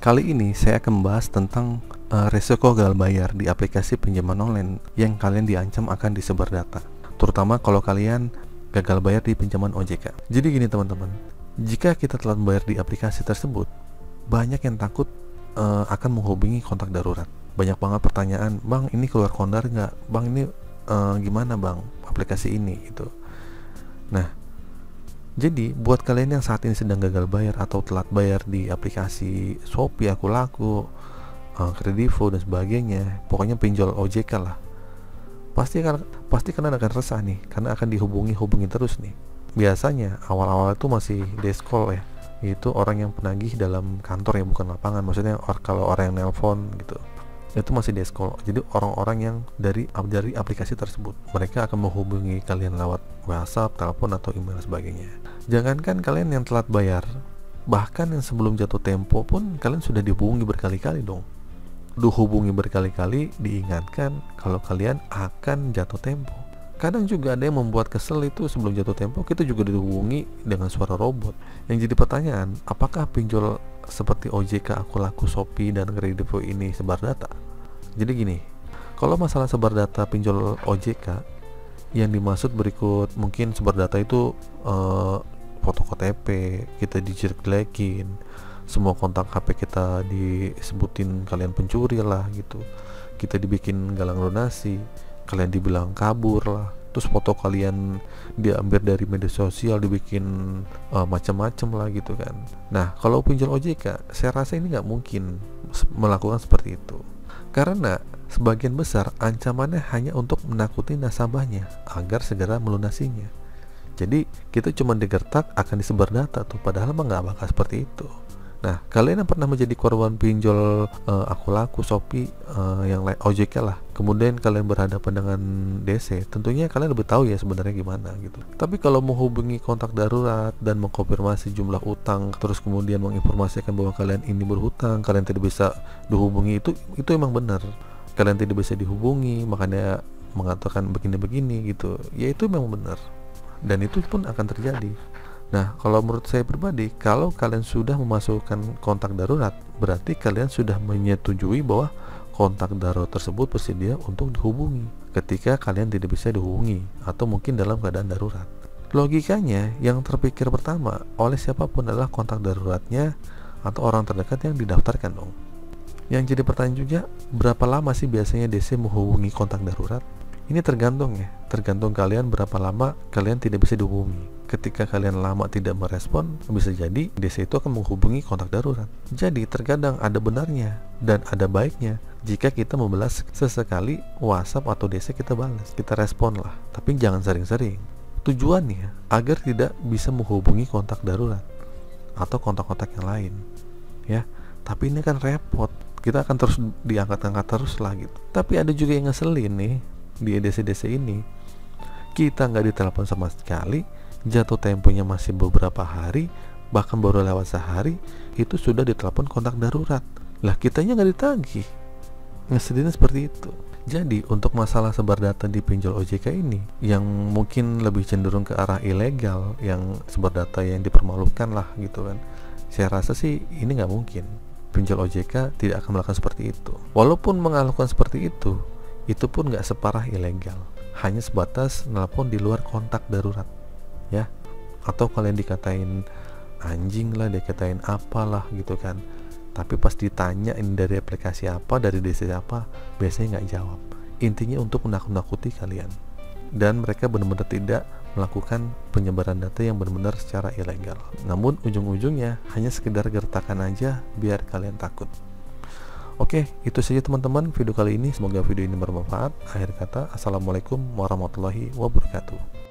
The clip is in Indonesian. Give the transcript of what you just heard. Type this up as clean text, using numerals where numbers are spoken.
Kali ini saya akan membahas tentang resiko gagal bayar di aplikasi pinjaman online yang kalian diancam akan disebar data, terutama kalau kalian gagal bayar di pinjaman OJK. Jadi gini teman-teman, jika kita telah membayar di aplikasi tersebut, banyak yang takut akan menghubungi kontak darurat. Banyak banget pertanyaan, bang ini keluar kondar nggak? Bang ini gimana bang aplikasi ini gitu. Nah, jadi buat kalian yang saat ini sedang gagal bayar atau telat bayar di aplikasi Shopee, Akulaku, Kredivo dan sebagainya, pokoknya pinjol OJK lah, pasti kalian akan resah nih, karena akan dihubungi terus nih. Biasanya awal-awal itu masih deskol ya, yaitu orang yang penagih dalam kantor ya, bukan lapangan. Maksudnya kalau orang yang nelpon gitu, itu masih deskol. Jadi orang-orang yang dari aplikasi tersebut, mereka akan menghubungi kalian lewat WhatsApp, telepon atau email sebagainya. Jangankan kalian yang telat bayar, bahkan yang sebelum jatuh tempo pun kalian sudah dihubungi berkali-kali dong. Dihubungi berkali-kali, diingatkan kalau kalian akan jatuh tempo. Kadang juga ada yang membuat kesel, itu sebelum jatuh tempo kita juga dihubungi dengan suara robot. Yang jadi pertanyaan, apakah pinjol seperti OJK, Akulaku, Shopee, dan Kredivo ini sebar data? Jadi gini, kalau masalah sebar data pinjol OJK, yang dimaksud berikut. Mungkin sebar data itu foto KTP kita dijelekin, semua kontak HP kita disebutin kalian pencuri lah gitu, kita dibikin galang donasi, kalian dibilang kabur lah, terus foto kalian diambil dari media sosial, dibikin macam-macam lah gitu kan. Nah, kalau pinjol OJK, saya rasa ini nggak mungkin melakukan seperti itu, karena sebagian besar ancamannya hanya untuk menakuti nasabahnya agar segera melunasinya. Jadi kita cuma digertak akan disebar data tuh, padahal mah nggak bakal seperti itu. Nah, kalian yang pernah menjadi korban pinjol Akulaku, Shopee, yang lain OJK lah, kemudian kalian berhadapan dengan DC, tentunya kalian lebih tahu ya sebenarnya gimana gitu. Tapi kalau menghubungi kontak darurat dan mengkonfirmasi jumlah utang, terus kemudian menginformasikan bahwa kalian ini berhutang, kalian tidak bisa dihubungi, itu emang benar. Kalian tidak bisa dihubungi, makanya mengatakan begini-begini gitu. Ya itu memang benar, dan itu pun akan terjadi. Nah, kalau menurut saya pribadi, kalau kalian sudah memasukkan kontak darurat, berarti kalian sudah menyetujui bahwa kontak darurat tersebut bersedia untuk dihubungi ketika kalian tidak bisa dihubungi atau mungkin dalam keadaan darurat. Logikanya, yang terpikir pertama oleh siapapun adalah kontak daruratnya atau orang terdekat yang didaftarkan dong. Yang jadi pertanyaan juga, berapa lama sih biasanya DC menghubungi kontak darurat? Ini tergantung kalian berapa lama kalian tidak bisa dihubungi. Ketika kalian lama tidak merespon, bisa jadi DC itu akan menghubungi kontak darurat. Jadi terkadang ada benarnya dan ada baiknya jika kita membalas sesekali WhatsApp atau DC, kita balas, kita respon lah, tapi jangan sering-sering. Tujuannya agar tidak bisa menghubungi kontak darurat atau kontak-kontak yang lain ya. Tapi ini kan repot, kita akan terus diangkat-angkat terus lah gitu. Tapi ada juga yang ngeselin nih di DC ini, kita nggak ditelepon sama sekali, jatuh temponya masih beberapa hari, bahkan baru lewat sehari, itu sudah ditelepon kontak darurat. Lah kitanya nggak ditagih. Ngeselinnya seperti itu. Jadi untuk masalah sebar data di pinjol OJK ini, yang mungkin lebih cenderung ke arah ilegal, yang sebar data yang dipermalukan lah gitu kan, saya rasa sih ini nggak mungkin. Pinjol OJK tidak akan melakukan seperti itu. Walaupun melakukan seperti itu pun nggak separah ilegal, hanya sebatas nelpon di luar kontak darurat ya. Atau kalian dikatain anjing lah, dikatain apalah gitu kan, tapi pas ditanya ini dari aplikasi apa, dari DC apa, biasanya nggak jawab. Intinya untuk menakut-nakuti kalian, dan mereka benar-benar tidak melakukan penyebaran data yang benar-benar secara ilegal. Namun ujung-ujungnya hanya sekedar gertakan aja biar kalian takut. Oke, itu saja teman-teman video kali ini. Semoga video ini bermanfaat. Akhir kata, assalamualaikum warahmatullahi wabarakatuh.